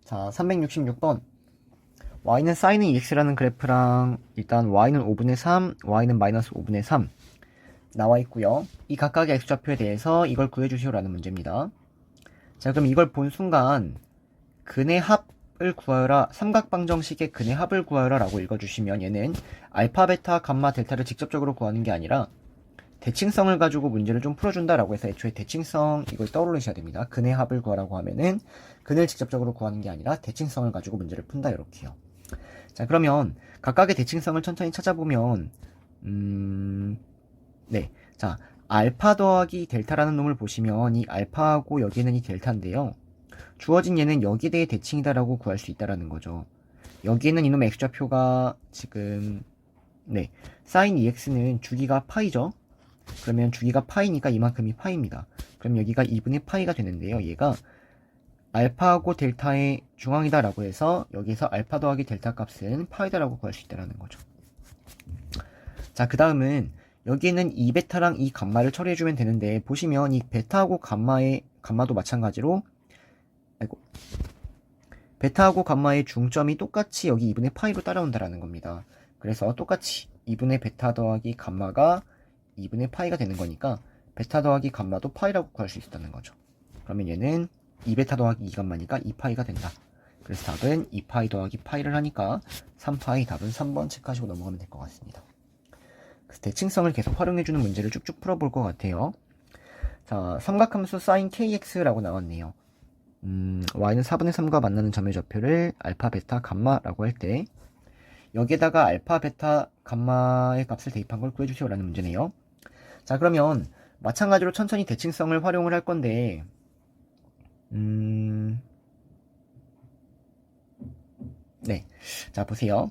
자, 366번. y는 sin ex라는 그래프랑 일단 y는 5분의 3, y는 마이너스 5분의 3 나와 있고요. 이 각각의 x좌표에 대해서 이걸 구해주시오라는 문제입니다. 자, 그럼 이걸 본 순간 근의 합을 구하여라, 삼각방정식의 근의 합을 구하여라 라고 읽어주시면 얘는 알파, 베타, 감마, 델타를 직접적으로 구하는 게 아니라 대칭성을 가지고 문제를 좀 풀어준다라고 해서 애초에 대칭성 이걸 떠올리셔야 됩니다. 근의 합을 구하라고 하면은 근을 직접적으로 구하는 게 아니라 대칭성을 가지고 문제를 푼다 이렇게요. 자, 그러면 각각의 대칭성을 천천히 찾아보면 네, 자, 알파 더하기 델타라는 놈을 보시면 이 알파하고 여기는 이 델타인데요. 주어진 얘는 여기에 대해 대칭이다라고 구할 수 있다라는 거죠. 여기에는 이놈의 x좌표가 지금 네, sin ex는 주기가 파이죠. 그러면 주기가 파이니까 이만큼이 파이입니다. 그럼 여기가 2분의 파이가 되는데요. 얘가 알파하고 델타의 중앙이다라고 해서 여기서 알파 더하기 델타 값은 파이다라고 구할 수 있다는 거죠. 자, 그 다음은 여기에는 이 베타랑 이 감마를 처리해주면 되는데 보시면 이 베타하고 감마도 마찬가지로 베타하고 감마의 중점이 똑같이 여기 2분의 파이로 따라온다라는 겁니다. 그래서 똑같이 2분의 베타 더하기 감마가 2분의 파이가 되는 거니까 베타 더하기 감마도 파이라고 구할 수 있다는 거죠. 그러면 얘는 2베타 더하기 2감마니까 2파이가 된다. 그래서 답은 2파이 더하기 파이를 하니까 3파이, 답은 3번 체크하시고 넘어가면 될 것 같습니다. 그래서 대칭성을 계속 활용해주는 문제를 쭉쭉 풀어볼 것 같아요. 자, 삼각함수 sin kx라고 나왔네요. y는 4분의 3과 만나는 점의 좌표를 알파, 베타, 감마라고 할 때 여기에다가 알파, 베타, 감마의 값을 대입한 걸 구해주시오라는 문제네요. 자, 그러면 마찬가지로 천천히 대칭성을 활용을 할 건데 네, 자 보세요.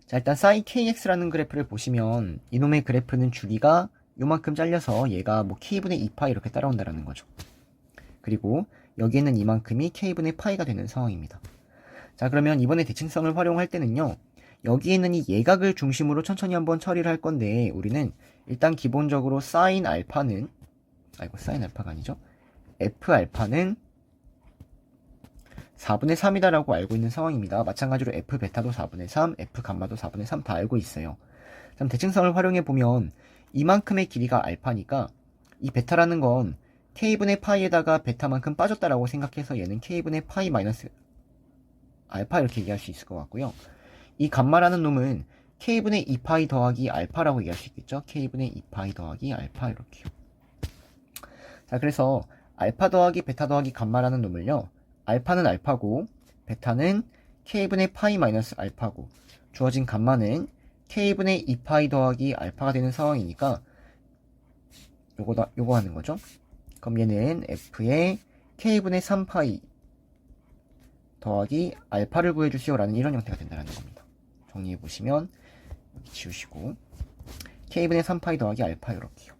자, 일단 sin kx라는 그래프를 보시면 이놈의 그래프는 주기가 요만큼 잘려서 얘가 뭐 k분의 2파 이렇게 따라온다라는 거죠. 그리고 여기에는 이만큼이 k분의 파이가 되는 상황입니다. 자, 그러면 이번에 대칭성을 활용할 때는요, 여기에는 이 예각을 중심으로 천천히 한번 처리를 할 건데 우리는 일단 기본적으로 sin 알파는 sin 알파가 아니죠, f 알파는 4분의 3이다라고 알고 있는 상황입니다. 마찬가지로 f 베타도 4분의 3, f 감마도 4분의 3 다 알고 있어요. 그럼 대칭성을 활용해 보면 이만큼의 길이가 알파니까 이 베타라는 건 k분의 파이에다가 베타만큼 빠졌다라고 생각해서 얘는 k분의 파이 마이너스 알파 이렇게 얘기할 수 있을 것 같고요. 이 감마라는 놈은 k분의 2파이 더하기 알파라고 얘기할 수 있겠죠. k분의 2파이 더하기 알파 이렇게요. 자, 그래서 알파 더하기 베타 더하기 감마라는 놈을요, 알파는 알파고 베타는 k분의 파이 마이너스 알파고 주어진 감마는 k분의 2파이 더하기 알파가 되는 상황이니까 요거 하는 거죠. 그럼 얘는 f의 k분의 3파이 더하기 알파를 구해주시오라는 이런 형태가 된다는 겁니다. 정리해보시면 여기 지우시고 k분의 3파이 더하기 알파 이렇게요.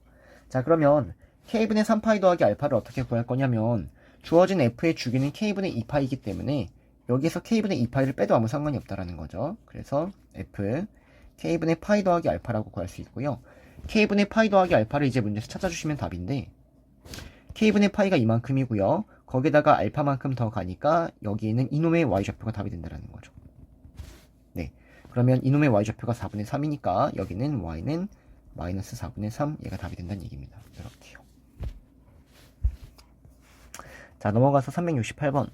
자, 그러면 k분의 3파이 더하기 알파를 어떻게 구할 거냐면 주어진 f의 주기는 k분의 2파이기 때문에 여기에서 k분의 2파이를 빼도 아무 상관이 없다라는 거죠. 그래서 f k분의 파이 더하기 알파라고 구할 수 있고요. k분의 파이 더하기 알파를 이제 문제에서 찾아주시면 답인데 k분의 파이가 이만큼이고요. 거기다가 알파만큼 더 가니까 여기에는 이놈의 y좌표가 답이 된다는 거죠. 네, 그러면 이놈의 y좌표가 4분의 3이니까 여기는 y는 마이너스 4분의 3 얘가 답이 된다는 얘기입니다. 이렇게요. 자, 넘어가서 368번.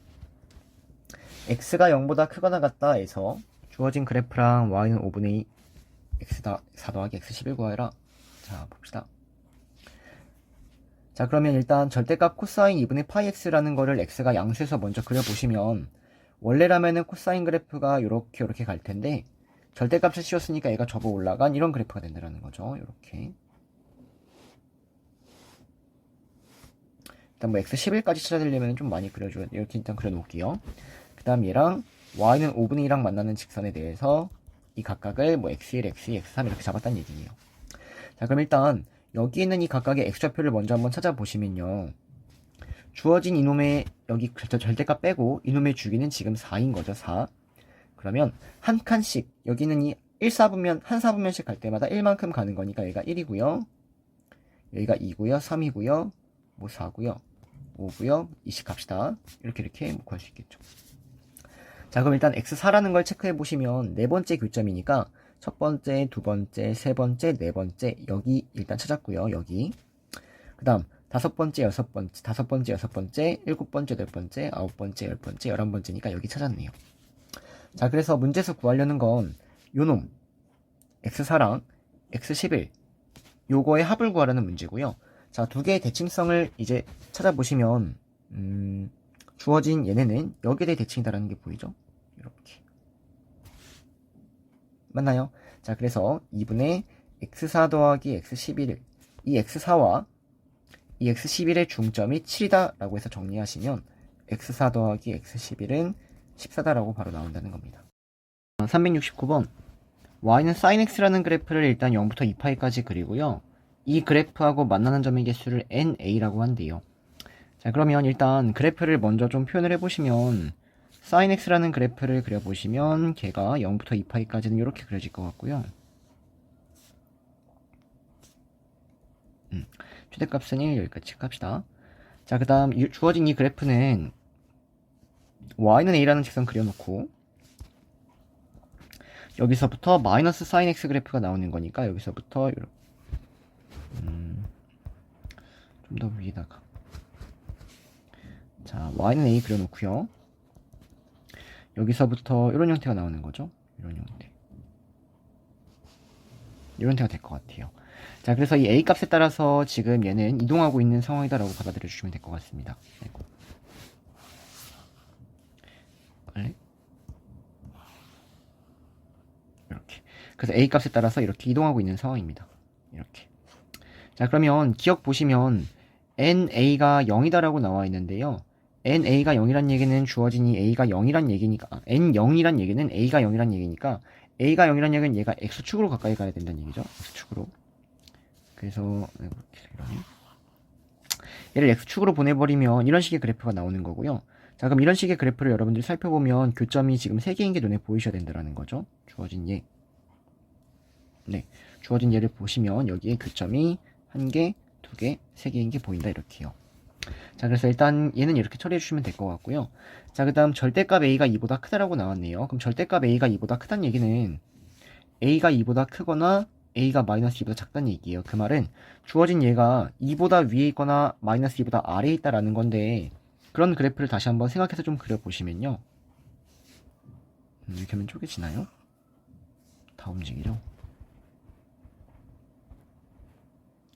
x가 0보다 크거나 같다 해서 주어진 그래프랑 y는 5분의 2 x다 4 더하기 x 11 구하여라. 자, 봅시다. 자, 그러면 일단 절대값 코사인 2분의 파이 x라는 거를 x가 양수에서 먼저 그려보시면 원래라면은 코사인 그래프가 요렇게 갈 텐데 절대값을 씌웠으니까 얘가 접어 올라간 이런 그래프가 된다는 거죠. 요렇게. 일단 뭐 x11까지 찾아내려면 좀 많이 그려줘야 돼요. 이렇게 일단 그려놓을게요. 그 다음 얘랑 y는 5분의 2랑 만나는 직선에 대해서 이 각각을 뭐 x1, x2, x3 이렇게 잡았다는 얘기예요. 자, 그럼 일단 여기 있는 이 각각의 x좌표를 먼저 한번 찾아보시면요, 주어진 이놈의 여기 절대값 빼고 이놈의 주기는 지금 4인 거죠. 4. 그러면 한 칸씩 여기는 이 1사분면 한 사분면씩 갈 때마다 1만큼 가는 거니까 얘가 1이고요. 여기가 2고요. 3이고요. 뭐 4고요. 5고요. 20 갑시다. 이렇게 구할 수 있겠죠. 자, 그럼 일단 x4라는 걸 체크해 보시면 네 번째 교점이니까 첫 번째, 두 번째, 세 번째, 네 번째 여기 일단 찾았고요. 여기. 그다음 다섯 번째, 여섯 번째, 다섯 번째, 여섯 번째, 일곱 번째, 여덟 번째, 아홉 번째, 열 번째, 11번째니까 여기 찾았네요. 자, 그래서 문제에서 구하려는 건 요놈 x4랑 x11 요거의 합을 구하라는 문제고요. 자, 두 개의 대칭성을 이제 찾아보시면 주어진 얘네는 여기에 대해 대칭이다라는 게 보이죠? 이렇게 맞나요? 자, 그래서 2분의 x4 더하기 x11 이 x4와 이 x11의 중점이 7이다 라고 해서 정리하시면 x4 더하기 x11은 14다라고 바로 나온다는 겁니다. 369번 y는 sin x라는 그래프를 일단 0부터 2파이까지 그리고요. 이 그래프하고 만나는 점의 개수를 na라고 한대요. 자, 그러면 일단 그래프를 먼저 좀 표현을 해보시면 sin x라는 그래프를 그려보시면 걔가 0부터 2파이까지는 이렇게 그려질 것 같고요. 최대값은 1 여기까지 체크합시다. 자, 그 다음 주어진 이 그래프는 y는 a라는 직선 그려놓고 여기서부터 마이너스 sin x 그래프가 나오는 거니까 여기서부터 좀 더 위에다가 자, y는 a 그려놓고요. 여기서부터 이런 형태가 나오는 거죠. 이런 형태. 이런 형태가 될 것 같아요. 자, 그래서 이 a 값에 따라서 지금 얘는 이동하고 있는 상황이다라고 받아들여 주시면 될 것 같습니다. 아이고. 이렇게. 그래서 a 값에 따라서 이렇게 이동하고 있는 상황입니다. 이렇게. 자, 그러면 기억 보시면 na가 0이다라고 나와 있는데요. na가 0이란 얘기는 주어진 이 a가 0이란 얘기니까 n0이란 얘기는 a가 0이란 얘기니까 a가 0이란 얘기는 얘가 x축으로 가까이 가야 된다는 얘기죠. x축으로. 그래서 얘를 x축으로 보내버리면 이런 식의 그래프가 나오는 거고요. 자, 그럼 이런 식의 그래프를 여러분들이 살펴보면 교점이 지금 3개인 게 눈에 보이셔야 된다는 거죠. 주어진 얘. 네. 주어진 얘를 보시면 여기에 교점이 1개, 2개, 3개인 게 보인다 이렇게요. 자, 그래서 일단 얘는 이렇게 처리해 주시면 될 것 같고요. 자, 그 다음 절대값 a가 2보다 크다라고 나왔네요. 그럼 절대값 a가 2보다 크다는 얘기는 a가 2보다 크거나 a가 마이너스 2보다 작다는 얘기예요. 그 말은 주어진 얘가 2보다 위에 있거나 마이너스 2보다 아래에 있다라는 건데 그런 그래프를 다시 한번 생각해서 좀 그려보시면요. 이렇게 하면 쪼개지나요? 다 움직이죠?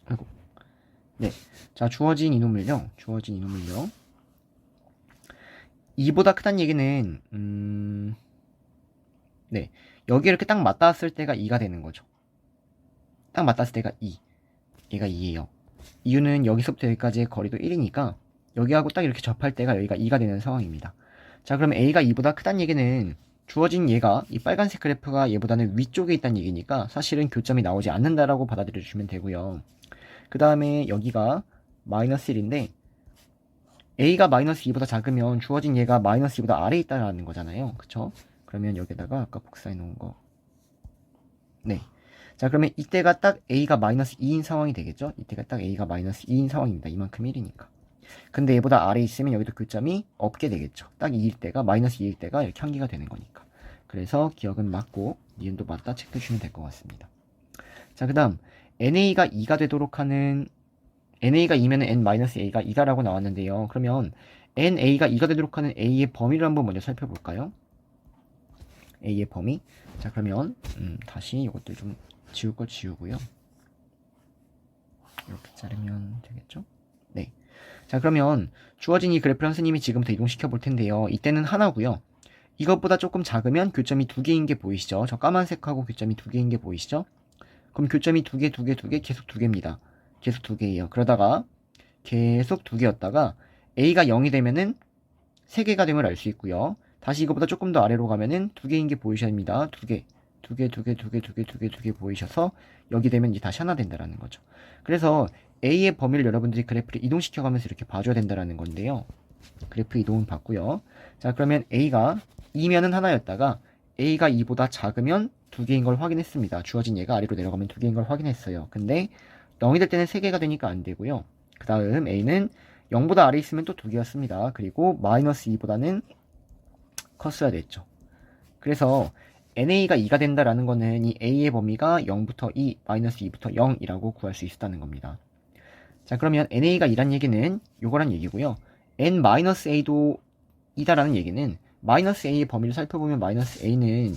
아이고. 네. 자, 주어진 이놈을요. 2보다 크다는 얘기는, 네. 여기 이렇게 딱 맞닿았을 때가 2가 되는 거죠. 딱 맞닿았을 때가 2. 얘가 2예요. 이유는 여기서부터 여기까지의 거리도 1이니까 여기하고 딱 이렇게 접할 때가 여기가 2가 되는 상황입니다. 자, 그럼 a가 2보다 크다는 얘기는 주어진 얘가 이 빨간색 그래프가 얘보다는 위쪽에 있다는 얘기니까 사실은 교점이 나오지 않는다라고 받아들여 주시면 되고요. 그 다음에 여기가 마이너스 1인데 a가 마이너스 2보다 작으면 주어진 얘가 마이너스 2보다 아래에 있다는 거잖아요. 그쵸? 그러면 여기다가 아까 복사해 놓은 거. 네. 자, 그러면 이때가 딱 a가 마이너스 2인 상황이 되겠죠? 이때가 딱 a가 마이너스 2인 상황입니다. 이만큼 1이니까. 근데 얘보다 아래에 있으면 여기도 교점이 없게 되겠죠. 딱 2일 때가 마이너스 2일 때가 이렇게 한계가 되는 거니까. 그래서 기억은 맞고 니은도 맞다 체크해 주시면 될 것 같습니다. 자, 그 다음 na가 2가 되도록 하는 na가 2면 n-a가 2다라고 나왔는데요. 그러면 na가 2가 되도록 하는 a의 범위를 한번 먼저 살펴볼까요? a의 범위. 자, 그러면 다시 이것들 좀 지울 거 지우고요. 이렇게 자르면 되겠죠? 네. 자, 그러면 주어진 이 그래프를 선생님이 지금부터 이동시켜 볼 텐데요. 이때는 하나고요. 이것보다 조금 작으면 교점이 2개인 게 보이시죠? 저 까만색하고 교점이 2개인 게 보이시죠? 그럼 교점이 2개, 2개, 2개, 계속 2개입니다. 계속 2개예요. 그러다가 계속 2개였다가 a가 0이 되면은 3개가 됨을 알 수 있고요. 다시 이거보다 조금 더 아래로 가면은 2개인 게 보이셔야 합니다. 2개, 2개, 2개, 2개, 2개, 2개, 2개 보이셔서 여기 되면 이제 다시 하나 된다라는 거죠. 그래서 a의 범위를 여러분들이 그래프를 이동시켜가면서 이렇게 봐줘야 된다라는 건데요. 그래프 이동은 봤고요. 자, 그러면 a가 2면은 하나였다가 a가 2보다 작으면 2개인 걸 확인했습니다. 주어진 얘가 아래로 내려가면 2개인 걸 확인했어요. 근데 0이 될 때는 3개가 되니까 안 되고요. 그 다음 a는 0보다 아래 있으면 또 2개였습니다. 그리고 마이너스 2보다는 컸어야 됐죠. 그래서 NA가 2가 된다라는 거는 이 A의 범위가 0부터 2, 마이너스 2부터 0이라고 구할 수 있었다는 겁니다. 자, 그러면 NA가 2란 얘기는 요거란 얘기고요. N-A도 2다라는 얘기는 마이너스 A의 범위를 살펴보면 마이너스 A는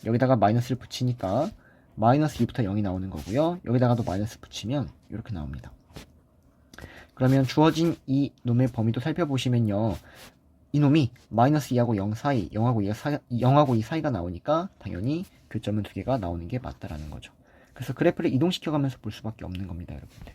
여기다가 마이너스를 붙이니까 마이너스 2부터 0이 나오는 거고요. 여기다가도 마이너스 붙이면 이렇게 나옵니다. 그러면 주어진 이 놈의 범위도 살펴보시면요. 이놈이 마이너스 2하고 0 사이, 0하고 2 사이가 나오니까 당연히 교점은 두 개가 나오는 게 맞다라는 거죠. 그래서 그래프를 이동시켜가면서 볼 수밖에 없는 겁니다, 여러분들.